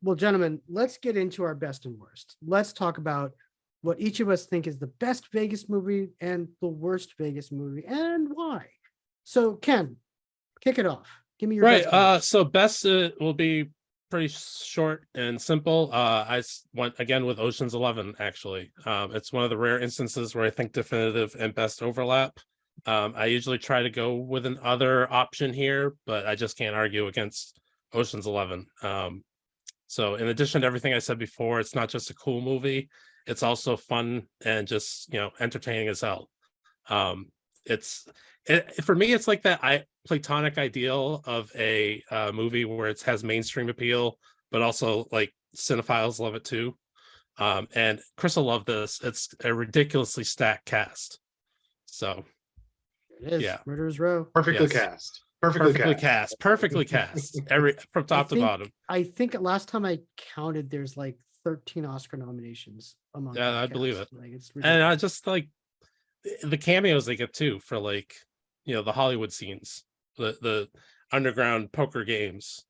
Well, gentlemen, let's get into our best and worst. Let's talk about what each of us think is the best Vegas movie and the worst Vegas movie and why. So, Ken, kick it off. Give me your Right. best and worst. So best will be pretty short and simple. Went again with Ocean's 11. Actually, it's one of the rare instances where I think definitive and best overlap. I usually try to go with an other option here, but I just can't argue against Ocean's 11. So in addition to everything I said before, it's not just a cool movie, it's also fun and just, entertaining as hell. For me, it's like that platonic ideal of a movie where it has mainstream appeal, but also like cinephiles love it too. And Chris will love this. It's a ridiculously stacked cast. So It is yeah. Murderers Row. Perfectly Yes. cast. Perfectly cast. Perfectly cast. From top to bottom. I think last time I counted, there's like 13 Oscar nominations among. Yeah, I believe it. Like, it's And I just like the cameos they get too for like, the Hollywood scenes, the underground poker games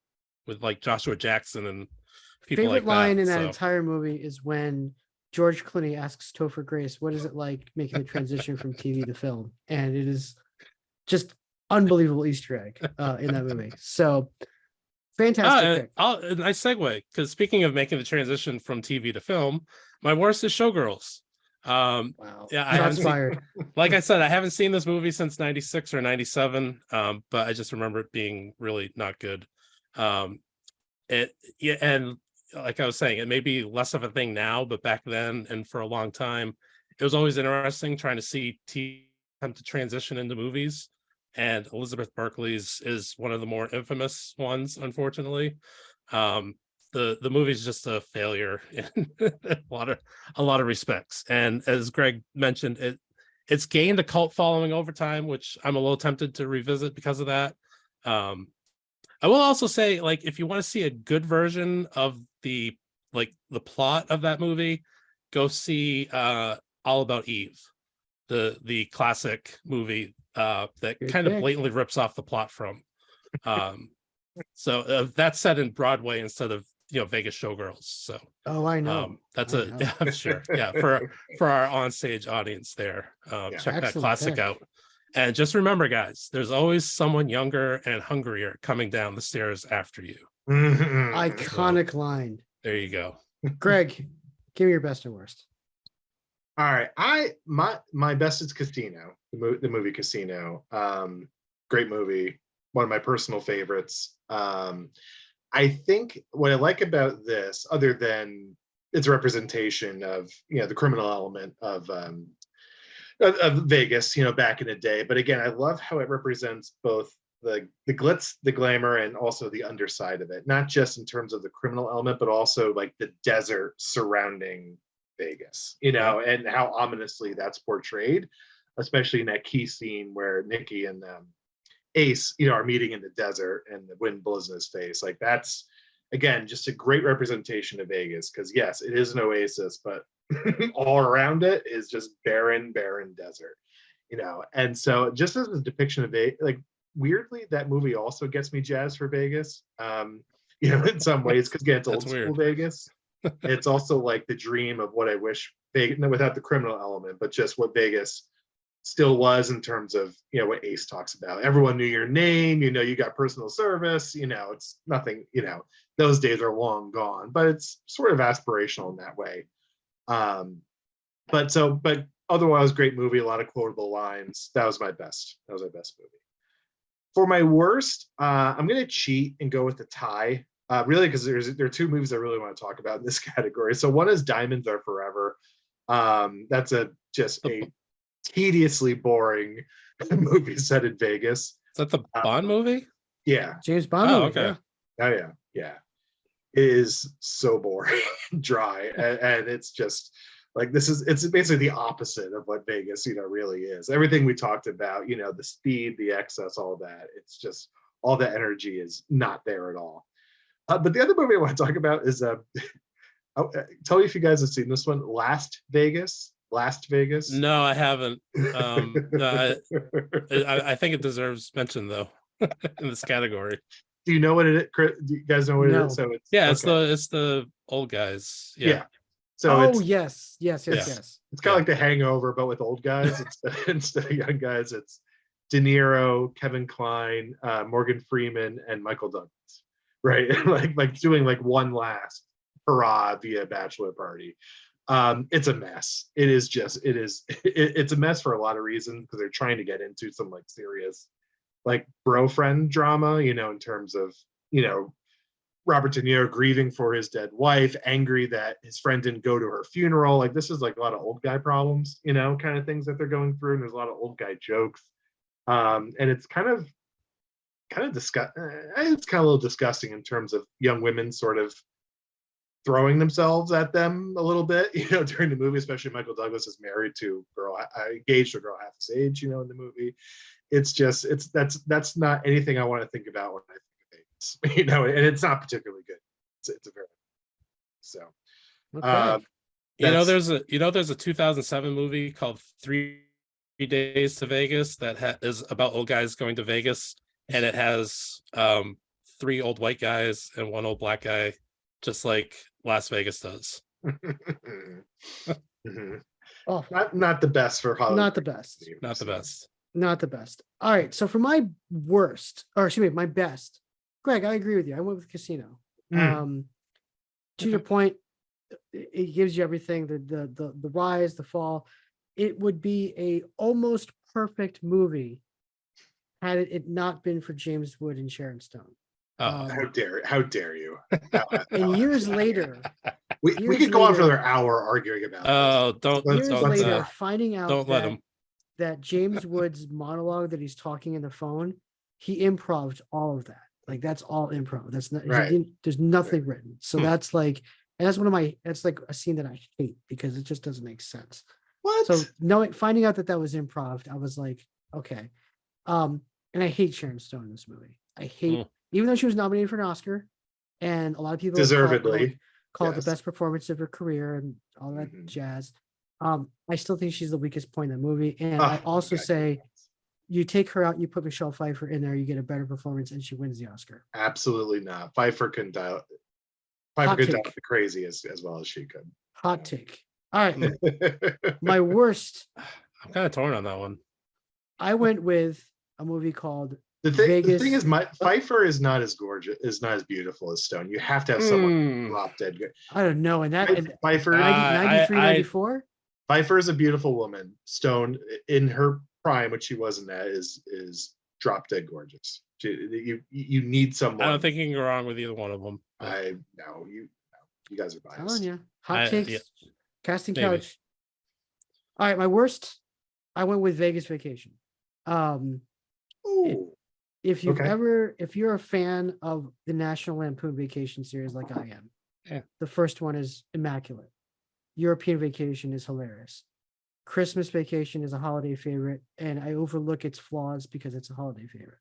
with like Joshua Jackson and people favorite like that. line in that entire movie is when George Clooney asks Topher Grace, "What is it like making the transition from TV to film?" And it is just unbelievable Easter egg in that movie. So fantastic. A nice segue, because speaking of making the transition from TV to film, my worst is Showgirls. Wow. Yeah, I haven't inspired. like I said, I haven't seen this movie since 96 or 97. But I just remember it being really not good. And like I was saying, it may be less of a thing now, but back then and for a long time, it was always interesting trying to see TV attempt to transition into movies. And Elizabeth Berkley's is one of the more infamous ones, unfortunately. The movie's just a failure in a lot of respects. And as Greg mentioned, it's gained a cult following over time, which I'm a little tempted to revisit because of that. I will also say, like, if you want to see a good version of the plot of that movie, go see All About Eve, the classic movie that Good kind of pick. blatantly rips off the plot from. So that's set in Broadway instead of Vegas Showgirls. So I know. yeah, I'm sure. Yeah, for our onstage audience there, check that classic pick. out. And just remember, guys, there's always someone younger and hungrier coming down the stairs after you. Iconic line. There you go. Greg, give me your best and worst. All right, my best is Casino, the movie Casino. Great movie, one of my personal favorites. I think what I like about this, other than its representation of the criminal element of Vegas, back in the day, but again, I love how it represents both the glitz, the glamour, and also the underside of it. Not just in terms of the criminal element, but also like the desert surrounding Vegas, and how ominously that's portrayed, especially in that key scene where Nikki and Ace, are meeting in the desert and the wind blows in his face. Like, that's, again, just a great representation of Vegas, because yes, it is an oasis, but all around it is just barren desert, And so just as a depiction of Vegas, like, weirdly, that movie also gets me jazzed for Vegas, in some ways, because again, it's old school Vegas. It's also like the dream of what I wish Vegas, without the criminal element, but just what Vegas still was in terms of what Ace talks about. Everyone knew your name, you got personal service, it's nothing, those days are long gone, but it's sort of aspirational in that way. But otherwise, great movie, a lot of quotable lines. That was my best movie. For my worst, I'm gonna cheat and go with the tie. Really, because there are two movies I really want to talk about in this category. So one is Diamonds Are Forever. That's just a tediously boring movie set in Vegas. Is that the Bond movie? Yeah. James Bond movie. Okay. Yeah. It is so boring, dry, and it's just like it's basically the opposite of what Vegas, really is. Everything we talked about, the speed, the excess, all that. It's just all the energy is not there at all. But the other movie I want to talk about is tell me if you guys have seen this one, Last Vegas. No, I haven't. No, I think it deserves mention though in this category. Do you know what it is? Do you guys know what it No. is? So it's Yeah, it's okay. the old guys. Yeah. Yeah. So Oh, it's yes. Yes. Yes. Yeah. Yes. it's kind of like The Hangover, but with old guys instead of young guys. It's De Niro, Kevin Kline, Morgan Freeman, and Michael Douglas, right? like doing like one last hurrah via bachelor party. It's a mess. It is just it's a mess for a lot of reasons because they're trying to get into some like serious like bro friend drama, in terms of Robert De Niro grieving for his dead wife, angry that his friend didn't go to her funeral. Like this is like a lot of old guy problems, kind of things that they're going through. And there's a lot of old guy jokes. And it's kind of disgust. It's kind of a little disgusting in terms of young women sort of throwing themselves at them a little bit, during the movie. Especially Michael Douglas is married to a girl, engaged to a girl half his age, in the movie. It's just that's not anything I want to think about when I think of Vegas, and it's not particularly good. It's a very so. Okay. There's a 2007 movie called 3 Days to Vegas that is about old guys going to Vegas, and it has 3 old white guys and 1 old black guy, just like Las Vegas does. Oh, not the best for Hollywood. not the best. Not the best. Not the best. All right. So for my worst, or excuse me, my best, Greg, I agree with you. I went with Casino. To your point, it gives you everything, the rise, the fall. It would be a almost perfect movie had it not been for James Wood and Sharon Stone. Oh. How dare you? And years later, we could go on for another hour arguing about years later, finding out don't let him. that James Wood's monologue that he's talking in the phone, he improv'd all of that. Like that's all improv. That's not right. There's nothing written. So that's like, and that's like a scene that I hate because it just doesn't make sense. What? So finding out that was improv, I was like, okay. And I hate Sharon Stone in this movie. I hate, even though she was nominated for an Oscar, and a lot of people deservedly call it the best performance of her career and all that jazz. I still think she's the weakest point in the movie. And I also say, you take her out, you put Michelle Pfeiffer in there, you get a better performance, and she wins the Oscar. Absolutely not. Pfeiffer could die the crazy as well as she could. Hot take. All right. My worst. I'm kind of torn on that one. I went with a movie called Vegas. The thing is, Pfeiffer is not as gorgeous, is not as beautiful as Stone. You have to have someone drop dead good. I don't know. And Pfeiffer, 93, 94? Pfeiffer is a beautiful woman. Stone, in her prime, which she wasn't at, is drop dead gorgeous. You need someone. I don't think you can go wrong with either one of them. You guys are biased. I'm telling you. Hot takes. Yeah. Casting Maybe. couch. All right, my worst. I went with Vegas Vacation. If you're a fan of the National Lampoon Vacation series like I am, the first one is immaculate. European Vacation is hilarious. Christmas Vacation is a holiday favorite, and I overlook its flaws because it's a holiday favorite.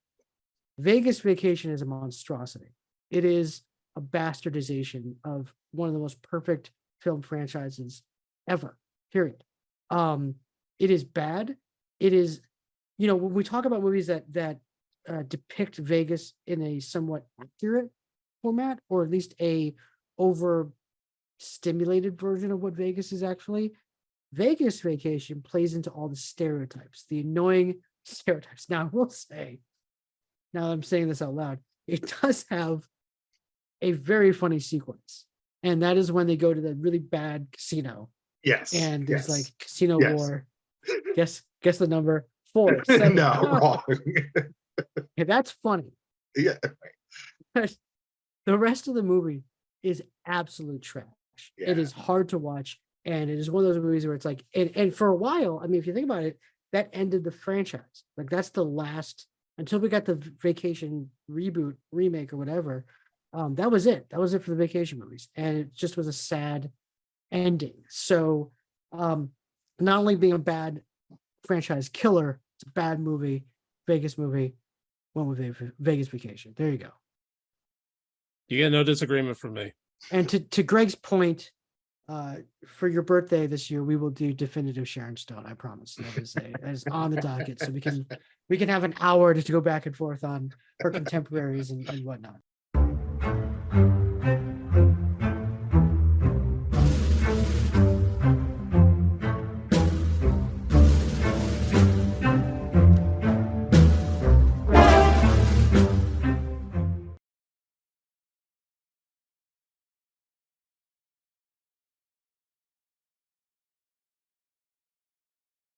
Vegas Vacation is a monstrosity. It is a bastardization of one of the most perfect film franchises ever, period. It is bad. It is, when we talk about movies that depict Vegas in a somewhat accurate format, or at least a overstimulated version of what Vegas is actually, Vegas Vacation plays into all the stereotypes, the annoying stereotypes. Now, I will say, now that I'm saying this out loud, it does have a very funny sequence. And that is when they go to the really bad casino. Yes. And there's like casino war. Guess the number 4. 7. No, wrong. Okay, that's funny. Yeah. The rest of the movie is absolute trash. Yeah. It is hard to watch. And it is one of those movies where it's like, and for a while, I mean, if you think about it, that ended the franchise. Like that's the last, until we got the Vacation reboot, remake, or whatever. That was it. That was it for the Vacation movies. And it just was a sad ending. So not only being a bad franchise killer, it's a bad movie, Vegas movie, went with Vegas Vacation. There you go. You get no disagreement from me. And to Greg's point, for your birthday this year, we will do definitive Sharon Stone. I promise. That is on the docket, so we can have an hour to go back and forth on her contemporaries and whatnot.